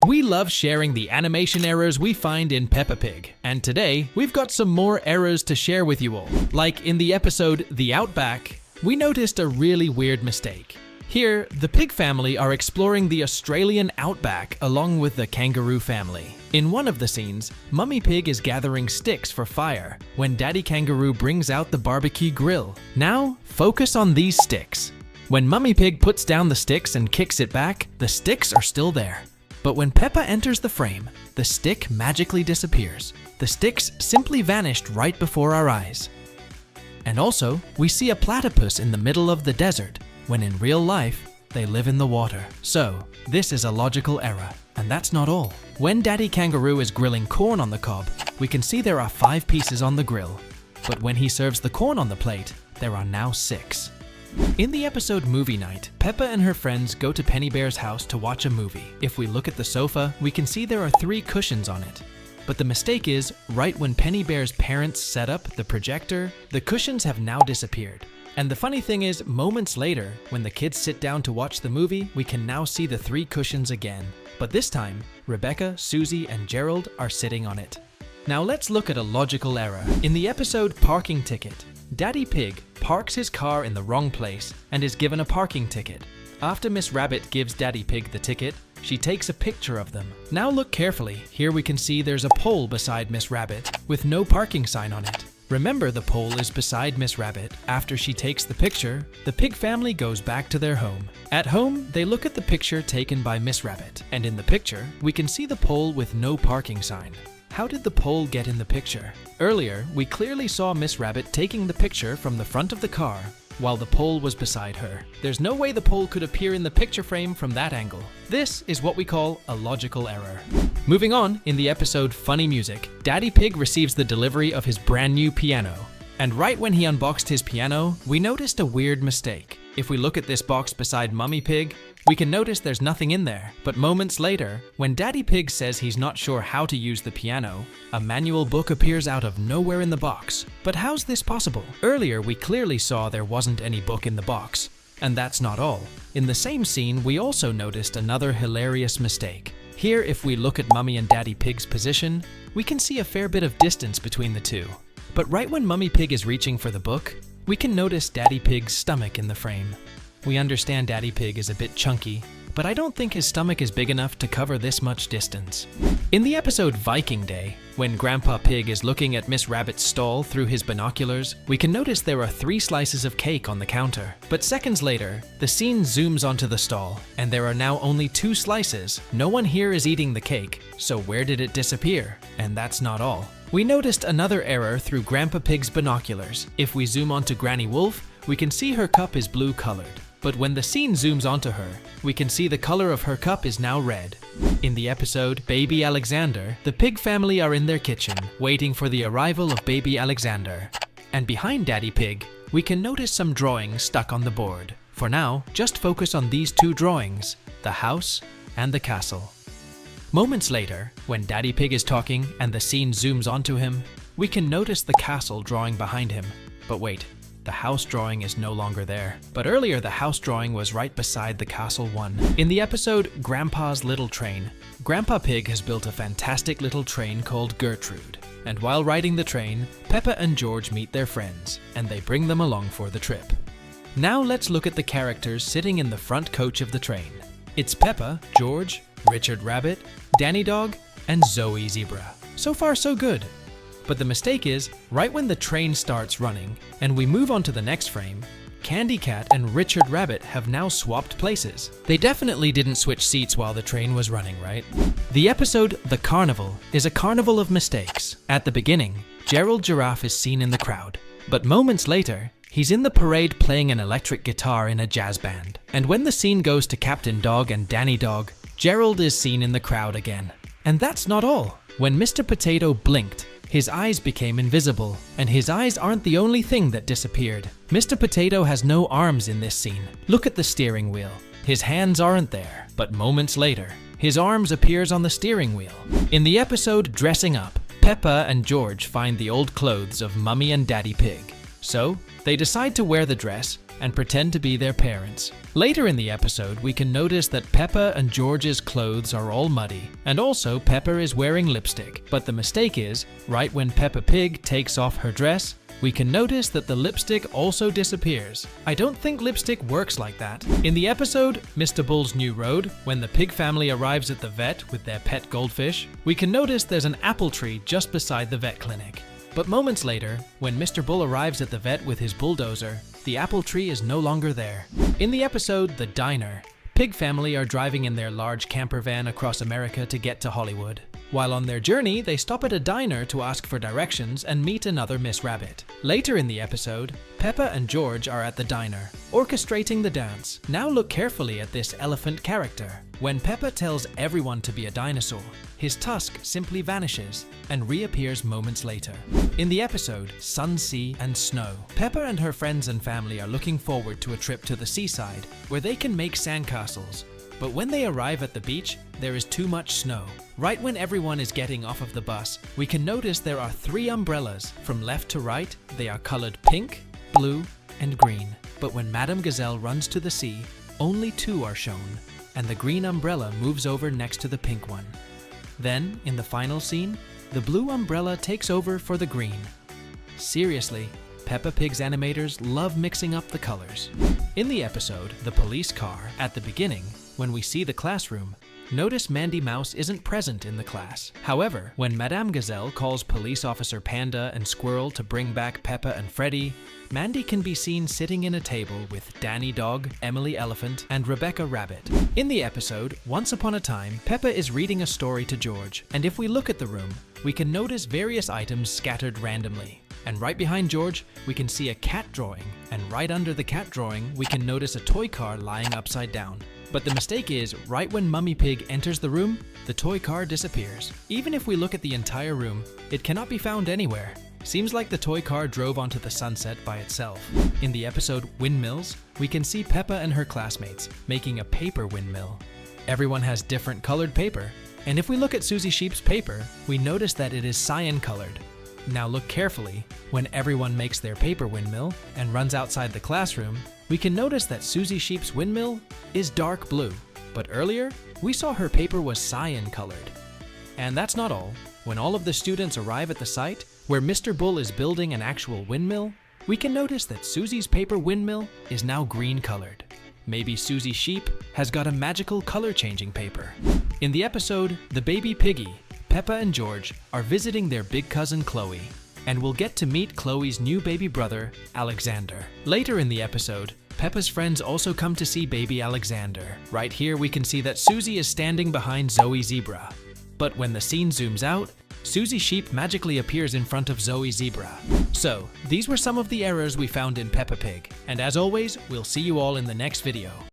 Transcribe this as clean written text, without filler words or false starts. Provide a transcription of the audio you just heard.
We love sharing the animation errors we find in Peppa Pig, and today we've got some more errors to share with you all. Like in the episode The Outback, we noticed a really weird mistake. Here, the pig family are exploring the Australian outback along with the kangaroo family. In one of the scenes, Mummy Pig is gathering sticks for fire when Daddy Kangaroo brings out the barbecue grill. Now, focus on these sticks. When Mummy Pig puts down the sticks and kicks it back, the sticks are still there. But when Peppa enters the frame, the stick magically disappears. The sticks simply vanished right before our eyes. And also, we see a platypus in the middle of the desert, when in real life, they live in the water. So, this is a logical error. And that's not all. When Daddy Kangaroo is grilling corn on the cob, we can see there are 5 pieces on the grill. But when he serves the corn on the plate, there are now 6. In the episode Movie Night, Peppa and her friends go to Penny Bear's house to watch a movie. If we look at the sofa, we can see there are 3 cushions on it. But the mistake is, right when Penny Bear's parents set up the projector, the cushions have now disappeared. And the funny thing is, moments later, when the kids sit down to watch the movie, we can now see the 3 cushions again. But this time, Rebecca, Susie, and Gerald are sitting on it. Now let's look at a logical error. In the episode Parking Ticket, Daddy Pig parks his car in the wrong place and is given a parking ticket. After Miss Rabbit gives Daddy Pig the ticket, she takes a picture of them. Now look carefully. Here we can see there's a pole beside Miss Rabbit with no parking sign on it. Remember, the pole is beside Miss Rabbit. After she takes the picture, the pig family goes back to their home. At home, they look at the picture taken by Miss Rabbit, and in the picture, we can see the pole with no parking sign. How did the pole get in the picture? Earlier, we clearly saw Miss Rabbit taking the picture from the front of the car, while the pole was beside her. There's no way the pole could appear in the picture frame from that angle. This is what we call a logical error. Moving on, in the episode Funny Music, Daddy Pig receives the delivery of his brand new piano. And right when he unboxed his piano, we noticed a weird mistake. If we look at this box beside Mummy Pig, we can notice there's nothing in there. But moments later, when Daddy Pig says he's not sure how to use the piano, a manual book appears out of nowhere in the box. But how's this possible? Earlier, we clearly saw there wasn't any book in the box. And that's not all. In the same scene, we also noticed another hilarious mistake. Here, if we look at Mummy and Daddy Pig's position, we can see a fair bit of distance between the two. But right when Mummy Pig is reaching for the book, we can notice Daddy Pig's stomach in the frame. We understand Daddy Pig is a bit chunky, but I don't think his stomach is big enough to cover this much distance. In the episode Viking Day, when Grandpa Pig is looking at Miss Rabbit's stall through his binoculars, we can notice there are 3 slices of cake on the counter. But seconds later, the scene zooms onto the stall, and there are now only 2 slices. No one here is eating the cake, so where did it disappear? And that's not all. We noticed another error through Grandpa Pig's binoculars. If we zoom onto Granny Wolf, we can see her cup is blue colored. But when the scene zooms onto her, we can see the color of her cup is now red. In the episode Baby Alexander, the pig family are in their kitchen, waiting for the arrival of Baby Alexander. And behind Daddy Pig, we can notice some drawings stuck on the board. For now, just focus on these 2 drawings, the house and the castle. Moments later, when Daddy Pig is talking and the scene zooms onto him, we can notice the castle drawing behind him. But wait, the house drawing is no longer there. But earlier the house drawing was right beside the castle one. In the episode Grandpa's Little Train, Grandpa Pig has built a fantastic little train called Gertrude. And while riding the train, Peppa and George meet their friends, and they bring them along for the trip. Now let's look at the characters sitting in the front coach of the train. It's Peppa, George, Richard Rabbit, Danny Dog, and Zoe Zebra. So far so good. But the mistake is, right when the train starts running and we move on to the next frame, Candy Cat and Richard Rabbit have now swapped places. They definitely didn't switch seats while the train was running, right? The episode The Carnival is a carnival of mistakes. At the beginning, Gerald Giraffe is seen in the crowd. But moments later, he's in the parade playing an electric guitar in a jazz band. And when the scene goes to Captain Dog and Danny Dog, Gerald is seen in the crowd again. And that's not all. When Mr. Potato blinked, his eyes became invisible, and his eyes aren't the only thing that disappeared. Mr. Potato has no arms in this scene. Look at the steering wheel. His hands aren't there, but moments later, his arms appears on the steering wheel. In the episode Dressing Up, Peppa and George find the old clothes of Mummy and Daddy Pig. So, they decide to wear the dress, and pretend to be their parents. Later in the episode, we can notice that Peppa and George's clothes are all muddy, and also Peppa is wearing lipstick. But the mistake is, right when Peppa Pig takes off her dress, we can notice that the lipstick also disappears. I don't think lipstick works like that. In the episode, Mr. Bull's New Road, when the pig family arrives at the vet with their pet goldfish, we can notice there's an apple tree just beside the vet clinic. But moments later, when Mr. Bull arrives at the vet with his bulldozer, the apple tree is no longer there. In the episode The Diner, Pig family are driving in their large camper van across America to get to Hollywood. While on their journey, they stop at a diner to ask for directions and meet another Miss Rabbit. Later in the episode, Peppa and George are at the diner, orchestrating the dance. Now look carefully at this elephant character. When Peppa tells everyone to be a dinosaur, his tusk simply vanishes and reappears moments later. In the episode Sun, Sea and Snow, Peppa and her friends and family are looking forward to a trip to the seaside where they can make sandcastles. But when they arrive at the beach, there is too much snow. Right when everyone is getting off of the bus, we can notice there are 3 umbrellas. From left to right, they are colored pink, blue, and green. But when Madame Gazelle runs to the sea, only 2 are shown, and the green umbrella moves over next to the pink one. Then, in the final scene, the blue umbrella takes over for the green. Seriously, Peppa Pig's animators love mixing up the colors. In the episode The Police Car, at the beginning, when we see the classroom, notice Mandy Mouse isn't present in the class. However, when Madame Gazelle calls Police Officer Panda and Squirrel to bring back Peppa and Freddy, Mandy can be seen sitting in a table with Danny Dog, Emily Elephant, and Rebecca Rabbit. In the episode Once Upon a Time, Peppa is reading a story to George, and if we look at the room, we can notice various items scattered randomly. And right behind George, we can see a cat drawing, and right under the cat drawing, we can notice a toy car lying upside down. But the mistake is, right when Mummy Pig enters the room, the toy car disappears. Even if we look at the entire room, it cannot be found anywhere. Seems like the toy car drove onto the sunset by itself. In the episode Windmills, we can see Peppa and her classmates making a paper windmill. Everyone has different colored paper, and if we look at Susie Sheep's paper, we notice that it is cyan colored. Now look carefully. When everyone makes their paper windmill and runs outside the classroom, we can notice that Susie Sheep's windmill is dark blue, but earlier we saw her paper was cyan colored. And that's not all. When all of the students arrive at the site where Mr. Bull is building an actual windmill, we can notice that Susie's paper windmill is now green colored. Maybe Susie Sheep has got a magical color changing paper. In the episode The Baby Piggy, Peppa and George are visiting their big cousin Chloe, and we'll get to meet Chloe's new baby brother, Alexander. Later in the episode, Peppa's friends also come to see baby Alexander. Right here we can see that Susie is standing behind Zoe Zebra. But when the scene zooms out, Susie Sheep magically appears in front of Zoe Zebra. So, these were some of the errors we found in Peppa Pig, and as always, we'll see you all in the next video.